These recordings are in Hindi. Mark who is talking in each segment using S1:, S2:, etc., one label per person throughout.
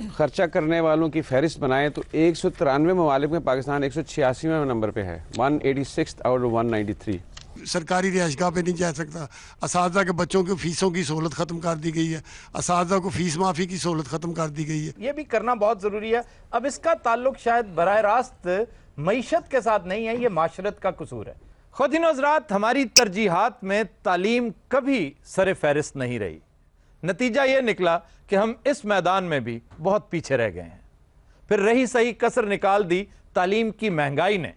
S1: खर्चा करने वालों की फहरिस्त बनाएं तो 193 ममालिक में पाकिस्तान 186वें नंबर पे है, 186 आउट ऑफ 193।
S2: सरकारी रिहाइशगाह पे नहीं जा सकता। असातिज़ा के बच्चों की फ़ीसों की सहूलत ख़त्म कर दी गई है। असातिज़ा को फ़ीस माफ़ी की सहूलत ख़त्म कर दी गई है।
S3: ये भी करना बहुत ज़रूरी है। अब इसका ताल्लुक शायद बराह रास्त मईशत के साथ नहीं है, ये माशरत का कसूर है। ख़ुद हज़रात, हमारी तरजीहात में तालीम कभी सर फहरिस्त नहीं रही। नतीजा ये निकला कि हम इस मैदान में भी बहुत पीछे रह गए हैं। फिर रही सही कसर निकाल दी तालीम की महंगाई ने।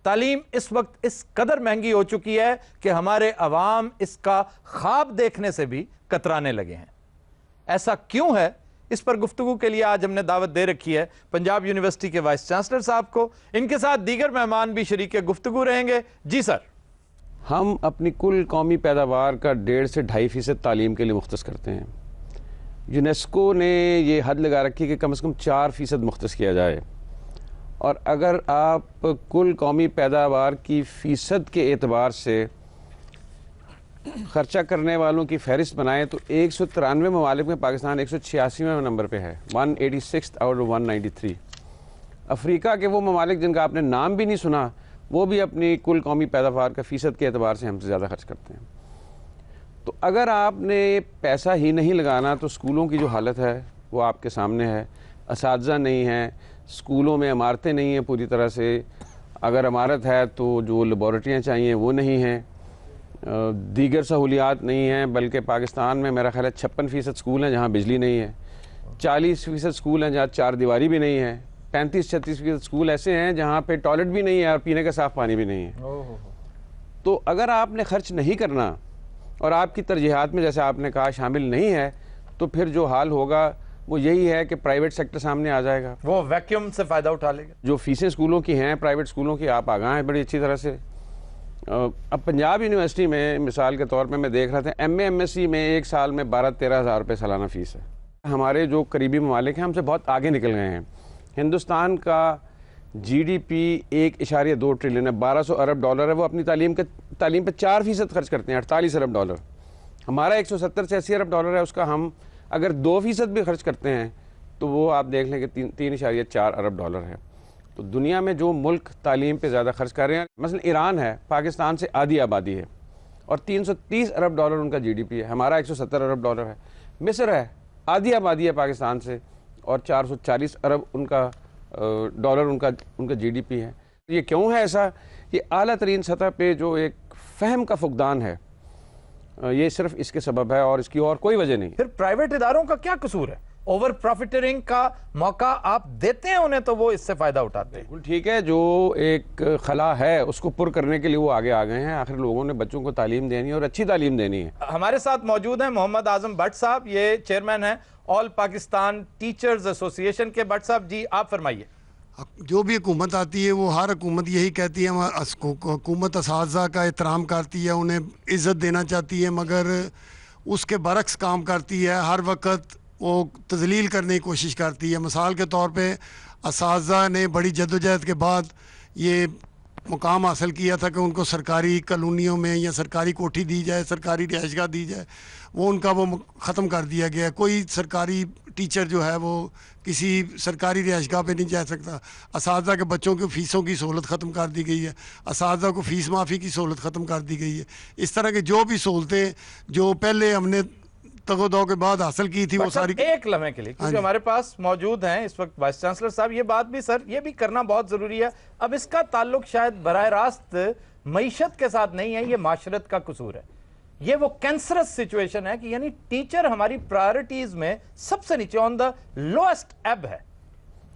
S3: तालीम इस वक्त इस कदर महंगी हो चुकी है कि हमारे अवाम इसका ख्वाब देखने से भी कतराने लगे हैं। ऐसा क्यों है, इस पर गुफ्तगू के लिए आज हमने दावत दे रखी है पंजाब यूनिवर्सिटी के वाइस चांसलर साहब को। इनके साथ दीगर मेहमान भी शरीक गुफ्तगू रहेंगे। जी सर।
S1: हम अपनी कुल कौमी पैदावार का 1.5 से 2.5% तालीम के लिए मुख्तस करते हैं। यूनेस्को ने ये हद लगा रखी है कि कम से कम 4% मुख्तस किया जाए, और अगर आप कुल कौमी पैदावार की फ़ीसद के एतबार से खर्चा करने वालों की फहरिस्त बनाएं तो 193 ममालिक में पाकिस्तान 186वें नंबर पे है, 186 आउट ऑफ 193। अफ्रीका के वो ममालिक जिनका आपने नाम भी नहीं सुना, वो भी अपनी कुल कौमी पैदावार का फ़ीसद के एतबार से हमसे ज़्यादा खर्च करते हैं। तो अगर आपने पैसा ही नहीं लगाना तो स्कूलों की जो हालत है वो आपके सामने है। असातिज़ा नहीं हैं, स्कूलों में इमारतें नहीं हैं पूरी तरह से, अगर इमारत है तो जो लेबॉरेटरियाँ चाहिए वो नहीं हैं, दीगर सहूलियात नहीं हैं। बल्कि पाकिस्तान में मेरा ख्याल है 56% स्कूल हैं जहाँ बिजली नहीं है, 40% स्कूल हैं जहाँ 4 दीवारी भी नहीं है, 35-36% स्कूल ऐसे हैं जहाँ पे टॉयलेट भी नहीं है और पीने का साफ़ पानी भी नहीं है। तो अगर आपने खर्च नहीं करना और आपकी तरजीहात में जैसे आपने कहा शामिल नहीं है, तो फिर जो हाल होगा वो यही है कि प्राइवेट सेक्टर सामने आ जाएगा,
S3: वो वैक्यूम से फ़ायदा उठा लेगा।
S1: जो फीसें स्कूलों की हैं, प्राइवेट स्कूलों की, आप आगाह हैं बड़ी अच्छी तरह से। अब पंजाब यूनिवर्सिटी में मिसाल के तौर पे मैं देख रहा था, MA MSc में एक साल में 12-13 हज़ार रुपये सालाना फ़ीस है। हमारे जो करीबी ममालिक हैं हमसे बहुत आगे निकल गए हैं। हिंदुस्तान का GDP 1.2 ट्रिलियन है, 1200 अरब डॉलर है। वो अपनी तालीम पे 4% खर्च करते हैं, 48 अरब डॉलर। हमारा 170 से 80 अरब डॉलर है, उसका हम अगर 2% भी खर्च करते हैं तो वो आप देख लें कि 3.4 अरब डॉलर है। तो दुनिया में जो मुल्क तालीम पे ज़्यादा खर्च कर रहे हैं, मसलन ईरान है, पाकिस्तान से आधी आबादी है और 330 अरब डॉलर उनका GDP है, हमारा 170 अरब डॉलर है। मिस्र है, आधी आबादी है पाकिस्तान से और 440 अरब उनका डॉलर उनका GDP है। ये क्यों है ऐसा? ये आला तरीन सतह पे जो एक फ़हम का फुकदान है, ये सिर्फ इसके सबब है और इसकी और कोई वजह नहीं।
S3: फिर प्राइवेट इदारों का क्या कसूर है? ओवर प्रॉफिटरिंग का मौका आप देते हैं उन्हें तो वो इससे फायदा उठाते हैं।
S1: बिल्कुल ठीक है, जो एक खला है उसको पुर करने के लिए वो आगे आ गए हैं। आखिर लोगों ने बच्चों को तालीम देनी है और अच्छी तालीम देनी है।
S3: हमारे साथ मौजूद हैं मोहम्मद आजम भट्ट साहब, ये चेयरमैन हैं ऑल पाकिस्तान टीचर्स एसोसिएशन के। भट्ट साहब जी, आप फरमाइए।
S2: जो भी हुकूमत आती है वो हर हुकूमत यही कहती है, हुकूमत असातिज़ा का एहतराम करती है, उन्हें इज़्ज़त देना चाहती है, मगर उसके बरक्स काम करती है। हर वक्त वो तज़लील करने की कोशिश करती है। मिसाल के तौर पे असातिज़ा ने बड़ी जद्दोजहद के बाद ये मुकाम हासिल किया था कि उनको सरकारी कॉलोनियों में या सरकारी कोठी दी जाए, सरकारी रिहाइशगाह दी जाए, वो उनका वो ख़त्म कर दिया गया। कोई सरकारी टीचर जो है वो किसी सरकारी रिहाइशगाह पे नहीं जा सकता। असातिज़ा के बच्चों की फ़ीसों की सहूलत ख़त्म कर दी गई है, असातिज़ा को फ़ीस माफ़ी की सहूलत ख़त्म कर दी गई है। इस तरह के जो भी सहूलतें जो पहले हमने तगोदो के बाद हासिल की थी वो सारी।
S3: एक लम्हे के लिए, क्योंकि हमारे पास मौजूद हैं इस वक्त वाइस चांसलर साहब, ये बात भी सर ये भी करना बहुत ज़रूरी है। अब इसका ताल्लुक शायद बराह रास्त मईशत के साथ नहीं है, ये माशरत का कसूर है। ये वो कैंसरस सिचुएशन है कि यानी टीचर हमारी प्रायोरिटीज में सबसे नीचे, ऑन द लोएस्ट एब है।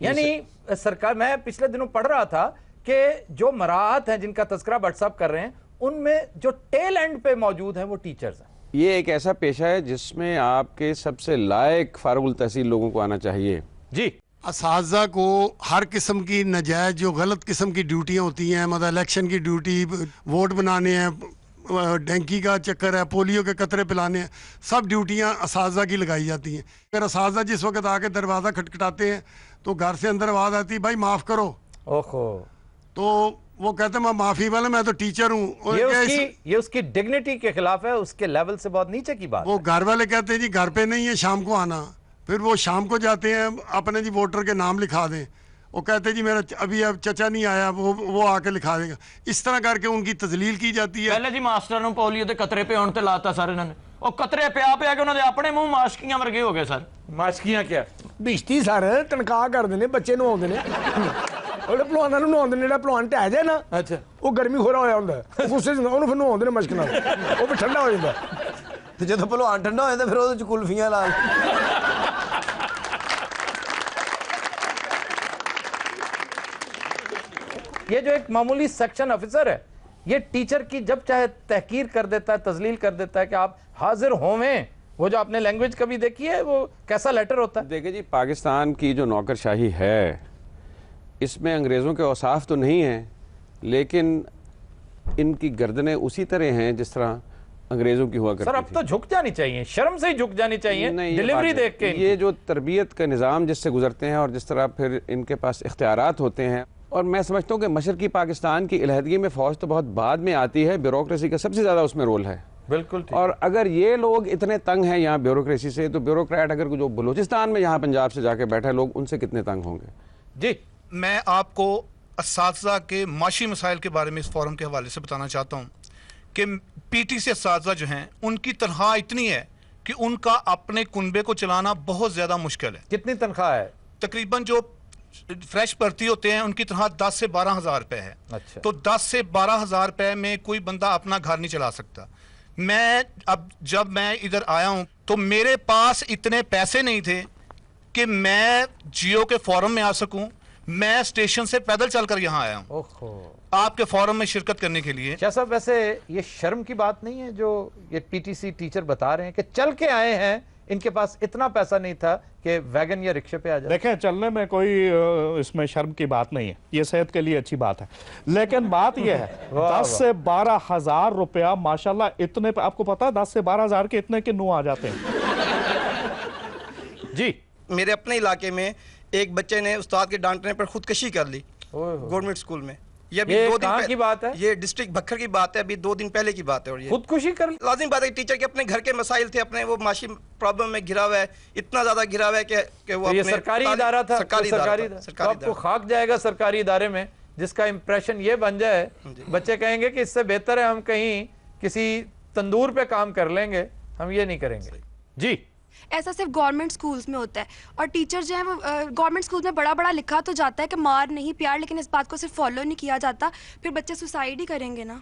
S3: यानी सरकार, मैं पिछले दिनों पढ़ रहा था कि जो मराहत हैं जिनका तस्करा भट्ट साहब कर रहे हैं, उनमें जो टेल एंड पे मौजूद हैं वो टीचर्स हैं।
S1: ये एक ऐसा पेशा है जिसमें आपके सबसे लायक फारुल तहसील लोगों को आना चाहिए।
S3: जी,
S2: असातिज़ा को हर किस्म की नजायज़ जो गलत किस्म की ड्यूटियाँ होती हैं, मतलब इलेक्शन की ड्यूटी, वोट बनाने हैं, डेंकी का चक्कर है, पोलियो के कतरे पिलाने हैं, सब ड्यूटियाँ असातिज़ा की लगाई जाती हैं। अगर असातिज़ा जिस वक्त आके दरवाज़ा खटखटाते हैं तो घर से अंदर आवाज़ आती है, भाई माफ़ करो।
S3: ओहो,
S2: तो वो कहते हैं मैं माफ़ी वाला, मैं तो टीचर हूँ।
S3: ये उसकी डिग्निटी के खिलाफ है, उसके लेवल से बहुत नीचे की बात।
S2: वो घर वाले कहते हैं जी घर पे नहीं है, शाम को आना। फिर वो शाम को जाते हैं, अपने जी वोटर के नाम लिखा दें, वो कहते जी मेरा अभी अब चचा नहीं आया, वो आके लिखा देगा। इस तरह करके उनकी तजलील की जाती है।
S4: पहले जी मास्टर ਨੂੰ ਪੋਲੀਓ ਦੇ ਕਤਰੇ ਪਿਆਉਣ ਤੇ ਲਾਤਾ ਸਰ ਇਹਨਾਂ ਨੇ, ਉਹ ਕਤਰੇ ਪਿਆ ਪਿਆ ਕੇ ਉਹਨਾਂ ਦੇ ਆਪਣੇ ਮੂੰਹ ਮਾਸ਼ਕੀਆਂ ਵਰਗੇ ਹੋ ਗਏ ਸਰ।
S3: माशकियां क्या?
S5: ਬਿਸ਼ਤੀ ਸਰ ਤਨਖਾਹ ਕਰਦੇ ਨੇ, ਬੱਚੇ ਨੂੰ ਆਉਂਦੇ ਨੇ ਉਹਦੇ ਭਲਵਾਨਾਂ ਨੂੰ ਨਹਾਉਂਦੇ ਨੇ। ਜਿਹੜਾ ਭਲਵਾਨ ਢਹਿ ਜਾਏ ਨਾ,
S3: ਅੱਛਾ,
S5: ਉਹ ਗਰਮੀ ਖੋਰਾ ਹੋਇਆ ਹੁੰਦਾ, ਉਹ ਗੁੱਸੇ 'ਚ ਹੁੰਦਾ, ਉਹਨੂੰ ਫਿਰ ਨਹਾਉਂਦੇ ਨੇ ਮਸ਼ਕ ਨਾਲ, ਉਹ ਫਿਰ ਠੰਡਾ ਹੋ ਜਾਂਦਾ।
S6: ਤੇ ਜਦੋਂ ਭਲਵਾਨ ਠੰਡਾ ਹੋ ਜਾਂਦਾ ਫਿਰ ਉਹਦੇ ਚ ਕੁਲਫੀਆਂ ਲਾ
S3: ये जो एक मामूली सेक्शन ऑफिसर है, ये टीचर की जब चाहे तहकीर कर देता है, तजलील कर देता है कि आप हाजिर होवें। वो जो आपने लैंग्वेज कभी देखी है, वो कैसा लेटर होता है?
S1: देखिए जी, पाकिस्तान की जो नौकरशाही है, इसमें अंग्रेज़ों के औसाफ तो नहीं हैं, लेकिन इनकी गर्दनें उसी तरह हैं जिस तरह अंग्रेज़ों की हुआ करती
S3: सर, अब तो झुक जानी चाहिए, शर्म से ही झुक जानी चाहिए।
S1: नहीं,
S3: डिलीवरी देख के
S1: ये जो तरबियत का निज़ाम जिससे गुजरते हैं और जिस तरह फिर इनके पास इख्तियारात होते हैं, और मैं समझता हूँ कि मशरकी पाकिस्तान की इलाहदगी में फ़ौज तो बहुत बाद में आती है, ब्यूरोक्रेसी का सबसे ज़्यादा उसमें रोल है।
S3: बिल्कुल ठीक।
S1: और अगर ये लोग इतने तंग हैं यहाँ ब्यूरोक्रेसी से, तो ब्यूरोक्रेट अगर जो बलूचिस्तान में यहाँ पंजाब से जाके बैठे लोग, उनसे कितने तंग होंगे।
S3: जी,
S7: मैं आपको असातिज़ा के माशी मसाइल के बारे में इस फोरम के हवाले से बताना चाहता हूँ कि पीटीसी असातिज़ा जो हैं उनकी तनख्वाह इतनी है कि उनका अपने कुनबे को चलाना बहुत ज़्यादा मुश्किल है।
S3: कितनी तनख्वाह है?
S7: तकरीबन जो फ्रेश भर्ती होते हैं उनकी तनख्वाह 10 से 12 हज़ार रुपये है।
S3: अच्छा।
S7: तो 10 से 12 हज़ार रुपये में कोई बंदा अपना घर नहीं चला सकता। मैं अब जब मैं इधर आया हूँ तो मेरे पास इतने पैसे नहीं थे कि मैं जियो के फोरम में आ सकूं। मैं स्टेशन से पैदल चलकर यहाँ आया हूँ
S3: ओहो,
S7: आपके फोरम में शिरकत करने के लिए।
S3: क्या साहब, वैसे ये शर्म की बात नहीं है जो ये पीटीसी टीचर बता रहे हैं कि चल के आए हैं, इनके पास इतना पैसा नहीं था कि वैगन या रिक्शे पे आ जाए?
S8: देखें, चलने में कोई इसमें शर्म की बात नहीं है, ये सेहत के लिए अच्छी बात है, लेकिन बात यह है 10 से 12 हज़ार रुपया माशाल्लाह इतने पे, आपको पता है 10 से 12 हज़ार के इतने के नू आ जाते हैं।
S3: जी,
S6: मेरे अपने इलाके में एक बच्चे ने उस्ताद के डांटने पर खुदकशी कर ली गवर्नमेंट स्कूल में। ये अभी 2 दिन
S3: कहाँ की बात है?
S6: ये डिस्ट्रिक्ट भक्खर की बात है, अभी 2 दिन पहले की बात है। और ये
S3: खुदकुशी कर
S6: लाजिम बात है, टीचर के अपने घर के मसाइल थे, अपने वो माशी प्रॉब्लम में घिरा हुआ है, इतना ज्यादा घिरा हुआ है कि वो
S3: तो ये
S6: अपने
S3: सरकारी इदारा था,
S6: सरकारी
S3: इदारा। तो आपको खाक जाएगा सरकारी इदारे में जिसका इंप्रेशन ये बन जाए, बच्चे कहेंगे कि इससे बेहतर है हम कहीं किसी तंदूर पे काम कर लेंगे, हम ये नहीं करेंगे। जी,
S9: ऐसा सिर्फ गवर्नमेंट स्कूल्स में होता है, और टीचर जो है वो गवर्नमेंट स्कूल्स में बड़ा बड़ा लिखा तो जाता है कि मार नहीं प्यार, लेकिन इस बात को सिर्फ फॉलो नहीं किया जाता, फिर बच्चे सुसाइड ही करेंगे ना।